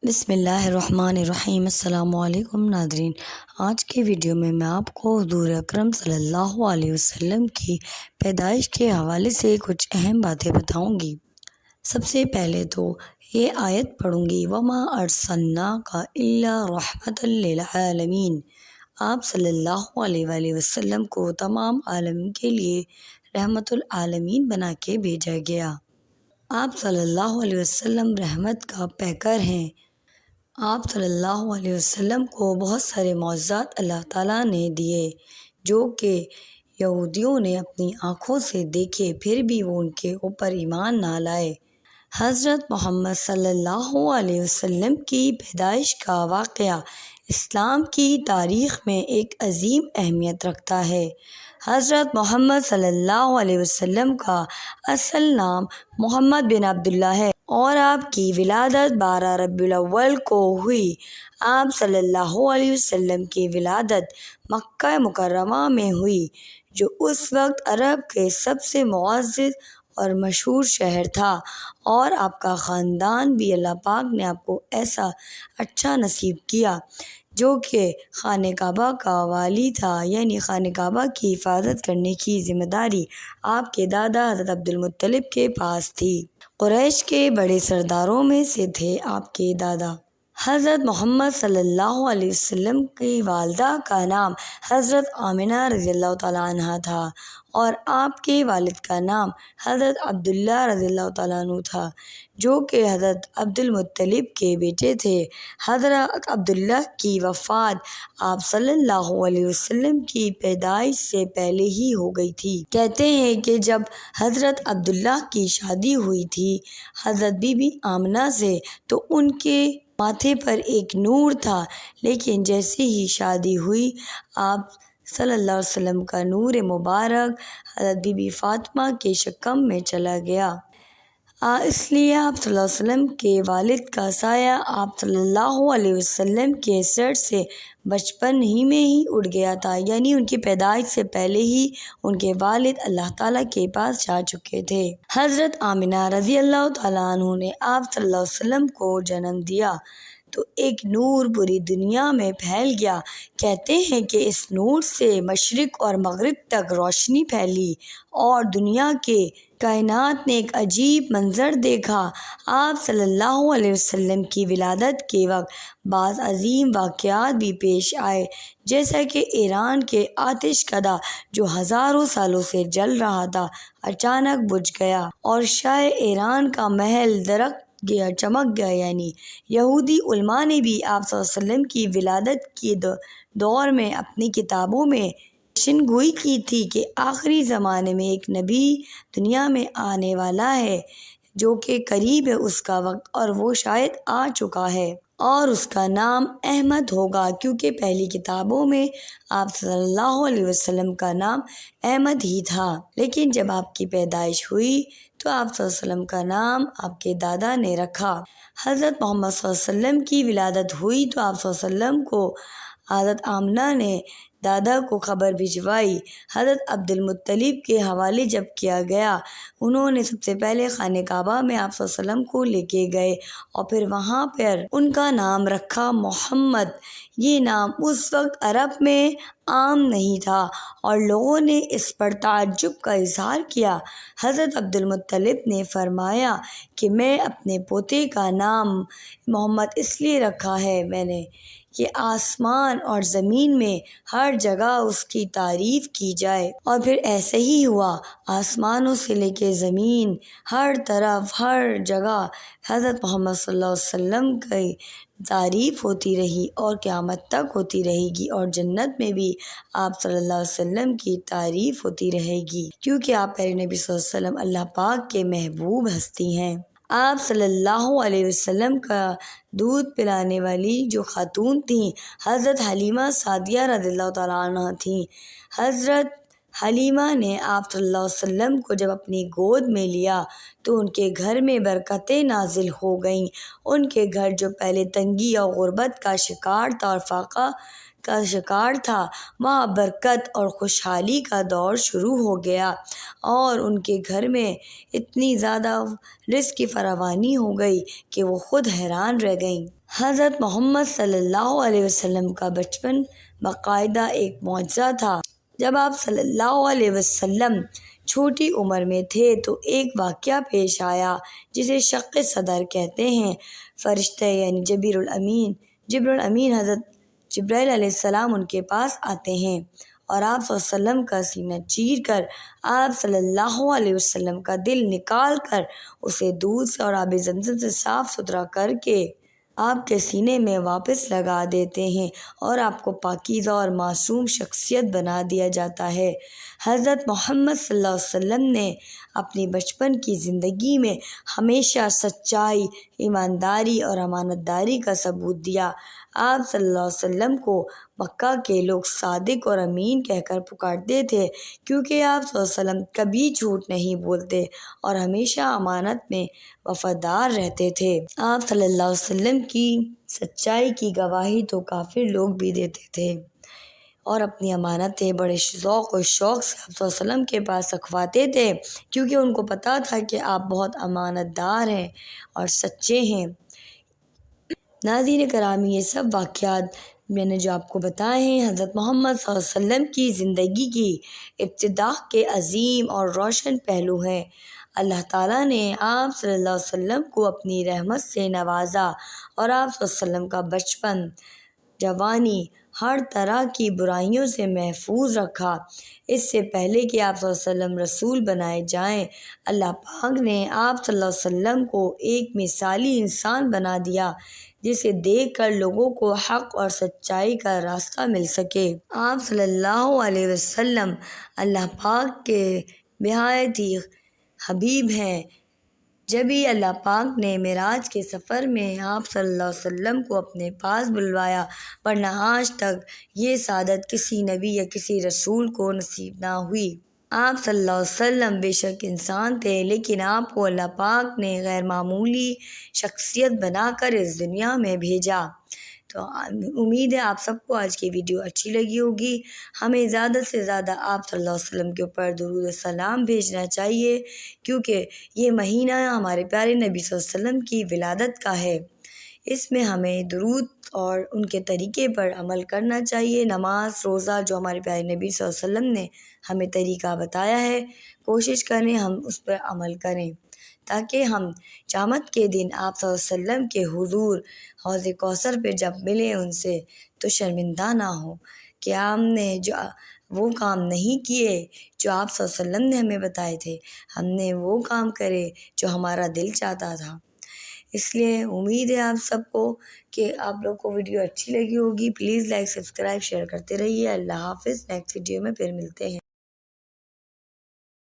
بسم اللہ الرحمن الرحیم۔ السلام علیکم ناظرین، آج کی ویڈیو میں آپ کو حضور اکرم صلی اللہ علیہ وسلم کی پیدائش کے حوالے سے کچھ اہم باتیں بتاؤں گی۔ سب سے پہلے تو یہ آیت پڑھوں گی، وَمَا أَرْسَلْنَاكَ إِلَّا رَحْمَةً لِّلْعَالَمِينَ۔ آپ صلی اللہ علیہ وآلہ وسلم کو تمام عالم کے لیے رحمت العالمین بنا کے بھیجا گیا۔ آپ صلی اللہ علیہ وسلم رحمت کا پیکر ہیں۔ آپ صلی اللہ علیہ وسلم کو بہت سارے معجزات اللہ تعالیٰ نے دیے جو کہ یہودیوں نے اپنی آنکھوں سے دیکھے، پھر بھی وہ ان کے اوپر ایمان نہ لائے۔ حضرت محمد صلی اللہ علیہ وسلم کی پیدائش کا واقعہ اسلام کی تاریخ میں ایک عظیم اہمیت رکھتا ہے۔ حضرت محمد صلی اللہ علیہ وسلم کا اصل نام محمد بن عبداللہ ہے اور آپ کی ولادت 12 ربیع الاول کو ہوئی۔ آپ صلی اللہ علیہ وسلم کی ولادت مکہ مکرمہ میں ہوئی، جو اس وقت عرب کے سب سے معزز اور مشہور شہر تھا، اور آپ کا خاندان بھی اللہ پاک نے آپ کو ایسا اچھا نصیب کیا جو کہ خانہ کعبہ کا والی تھا، یعنی خانہ کعبہ کی حفاظت کرنے کی ذمہ داری آپ کے دادا حضرت عبدالمطلب کے پاس تھی۔ قریش کے بڑے سرداروں میں سے تھے آپ کے دادا۔ حضرت محمد صلی اللہ علیہ وسلم کی والدہ کا نام حضرت آمنہ رضی اللہ تعالیٰ عنہ تھا، اور آپ کے والد کا نام حضرت عبداللہ رضی اللہ تعالیٰ عنہ تھا، جو کہ حضرت عبدالمطلب کے بیٹے تھے۔ حضرت عبداللہ کی وفات آپ صلی اللہ علیہ وسلم کی پیدائش سے پہلے ہی ہو گئی تھی۔ کہتے ہیں کہ جب حضرت عبداللہ کی شادی ہوئی تھی حضرت بی بی آمنہ سے، تو ان کے ماتھے پر ایک نور تھا، لیکن جیسے ہی شادی ہوئی آپ صلی اللہ علیہ وسلم کا نور مبارک حضرت بی بی فاطمہ کے شکم میں چلا گیا۔ اس لیے آپ صلی اللہ علیہ وسلم کے والد کا سایہ آپ صلی اللہ علیہ وسلم کے سر سے بچپن ہی میں ہی اٹھ گیا تھا، یعنی ان کی پیدائش سے پہلے ہی ان کے والد اللہ تعالیٰ کے پاس جا چکے تھے۔ حضرت آمنہ رضی اللہ تعالیٰ عنہ نے آپ صلی اللہ علیہ وسلم کو جنم دیا تو ایک نور پوری دنیا میں پھیل گیا۔ کہتے ہیں کہ اس نور سے مشرق اور مغرب تک روشنی پھیلی اور دنیا کے کائنات نے ایک عجیب منظر دیکھا۔ آپ صلی اللہ علیہ وسلم کی ولادت کے وقت بعض عظیم واقعات بھی پیش آئے، جیسا کہ ایران کے آتش کدہ جو ہزاروں سالوں سے جل رہا تھا اچانک بجھ گیا، اور شاہ ایران کا محل درخت گیا چمک گیا۔ یعنی یہودی علماء نے بھی آپ صلی اللہ علیہ وسلم کی ولادت کے دور میں اپنی کتابوں میں پیشن گوئی کی تھی کہ آخری زمانے میں ایک نبی دنیا میں آنے والا ہے جو کہ قریب ہے اس کا وقت، اور وہ شاید آ چکا ہے، اور اس کا نام احمد ہوگا، کیونکہ پہلی کتابوں میں آپ صلی اللہ علیہ وسلم کا نام احمد ہی تھا۔ لیکن جب آپ کی پیدائش ہوئی تو آپ صلی اللہ علیہ وسلم کا نام آپ کے دادا نے رکھا۔ حضرت محمد صلی اللہ علیہ وسلم کی ولادت ہوئی تو آپ صلی اللہ علیہ وسلم کو حضرت آمنہ نے دادا کو خبر بھجوائی۔ حضرت عبدالمطلب کے حوالے جب کیا گیا، انہوں نے سب سے پہلے خانہ کعبہ میں آپ صلی اللہ علیہ وسلم کو لے کے گئے اور پھر وہاں پر ان کا نام رکھا محمد۔ یہ نام اس وقت عرب میں عام نہیں تھا اور لوگوں نے اس پر تعجب کا اظہار کیا۔ حضرت عبدالمطلب نے فرمایا کہ میں اپنے پوتے کا نام محمد اس لیے رکھا ہے میں نے کہ آسمان اور زمین میں ہر جگہ اس کی تعریف کی جائے، اور پھر ایسے ہی ہوا۔ آسمانوں سے لے کے زمین ہر طرف ہر جگہ حضرت محمد صلی اللہ علیہ وسلم کی تعریف ہوتی رہی اور قیامت تک ہوتی رہے گی، اور جنت میں بھی آپ صلی اللہ علیہ وسلم کی تعریف ہوتی رہے گی، کیونکہ آپ پیارے نبی صلی اللہ علیہ وسلم اللہ پاک کے محبوب ہستی ہیں۔ آپ صلی اللہ علیہ وسلم کا دودھ پلانے والی جو خاتون تھیں حضرت حلیمہ سعدیہ رضی اللہ تعالیٰ عنہ تھیں۔ حضرت حلیمہ نے آپ صلی اللہ علیہ وسلم کو جب اپنی گود میں لیا تو ان کے گھر میں برکتیں نازل ہو گئیں۔ ان کے گھر جو پہلے تنگی اور غربت کا شکار تھا اور فاقہ کا شکار تھا، وہاں برکت اور خوشحالی کا دور شروع ہو گیا اور ان کے گھر میں اتنی زیادہ رزق کی فراوانی ہو گئی کہ وہ خود حیران رہ گئیں۔ حضرت محمد صلی اللہ علیہ وسلم کا بچپن باقاعدہ ایک معجزہ تھا۔ جب آپ صلی اللہ علیہ وسلم چھوٹی عمر میں تھے تو ایک واقعہ پیش آیا جسے شق صدر کہتے ہیں۔ فرشتے یعنی جبر الامین حضرت جبرائیل علیہ السلام ان کے پاس آتے ہیں اور آپ صلی اللہ علیہ وسلم کا سینہ چیر کر آپ صلی اللہ علیہ وسلم کا دل نکال کر اسے دودھ سے اور آب زمزم سے صاف ستھرا کر کے آپ کے سینے میں واپس لگا دیتے ہیں اور آپ کو پاکیزہ اور معصوم شخصیت بنا دیا جاتا ہے۔ حضرت محمد صلی اللہ علیہ وسلم نے اپنی بچپن کی زندگی میں ہمیشہ سچائی، ایمانداری اور امانت داری کا ثبوت دیا۔ آپ صلی اللہ علیہ وسلم کو مکہ کے لوگ صادق اور امین کہہ کر پکارتے تھے کیونکہ آپ صلی اللہ علیہ وسلم کبھی جھوٹ نہیں بولتے اور ہمیشہ امانت میں وفادار رہتے تھے۔ آپ صلی اللہ علیہ وسلم کی سچائی کی گواہی تو کافر لوگ بھی دیتے تھے اور اپنی امانتیں بڑے ذوق و شوق سے آپ صلی اللہ علیہ وسلم کے پاس رکھواتے تھے کیونکہ ان کو پتہ تھا کہ آپ بہت امانت دار ہیں اور سچے ہیں۔ ناظرین کرامی، یہ سب واقعات میں نے جو آپ کو بتائے ہیں حضرت محمد صلی اللہ علیہ وسلم کی زندگی کی ابتدا کے عظیم اور روشن پہلو ہیں۔ اللہ تعالیٰ نے آپ صلی اللہ علیہ وسلم کو اپنی رحمت سے نوازا اور آپ صلی اللہ علیہ وسلم کا بچپن، جوانی ہر طرح کی برائیوں سے محفوظ رکھا۔ اس سے پہلے کہ آپ صلی اللہ علیہ وسلم رسول بنائے جائیں، اللہ پاک نے آپ صلی اللہ علیہ وسلم کو ایک مثالی انسان بنا دیا جسے دیکھ کر لوگوں کو حق اور سچائی کا راستہ مل سکے۔ آپ صلی اللہ علیہ وسلم اللہ پاک کے نہایت ہی حبیب ہیں۔ جب ہی اللہ پاک نے معراج کے سفر میں آپ صلی اللہ علیہ وسلم کو اپنے پاس بلوایا، ورنہ آج تک یہ سعادت کسی نبی یا کسی رسول کو نصیب نہ ہوئی۔ آپ صلی اللہ علیہ وسلم بے شک انسان تھے لیکن آپ کو اللہ پاک نے غیر معمولی شخصیت بنا کر اس دنیا میں بھیجا۔ تو امید ہے آپ سب کو آج کی ویڈیو اچھی لگی ہوگی۔ ہمیں زیادہ سے زیادہ آپ صلی اللہ علیہ وسلم کے اوپر درود و سلام بھیجنا چاہیے کیونکہ یہ مہینہ ہمارے پیارے نبی صلی اللہ علیہ وسلم کی ولادت کا ہے۔ اس میں ہمیں درود اور ان کے طریقے پر عمل کرنا چاہیے۔ نماز، روزہ جو ہمارے پیارے نبی صلی اللہ علیہ وسلم نے ہمیں طریقہ بتایا ہے، کوشش کریں ہم اس پر عمل کریں تاکہ ہم قیامت کے دن آپ صلی اللہ علیہ وسلم کے حضور حوض کوثر پہ جب ملیں ان سے تو شرمندہ نہ ہوں کہ ہم نے جو وہ کام نہیں کیے جو آپ صلی اللہ علیہ وسلم نے ہمیں بتائے تھے، ہم نے وہ کام کرے جو ہمارا دل چاہتا تھا۔ اس لیے امید ہے آپ سب کو کہ آپ لوگ کو ویڈیو اچھی لگی ہوگی۔ پلیز لائک، سبسکرائب، شیئر کرتے رہیے۔ اللہ حافظ۔ نیکسٹ ویڈیو میں پھر ملتے ہیں۔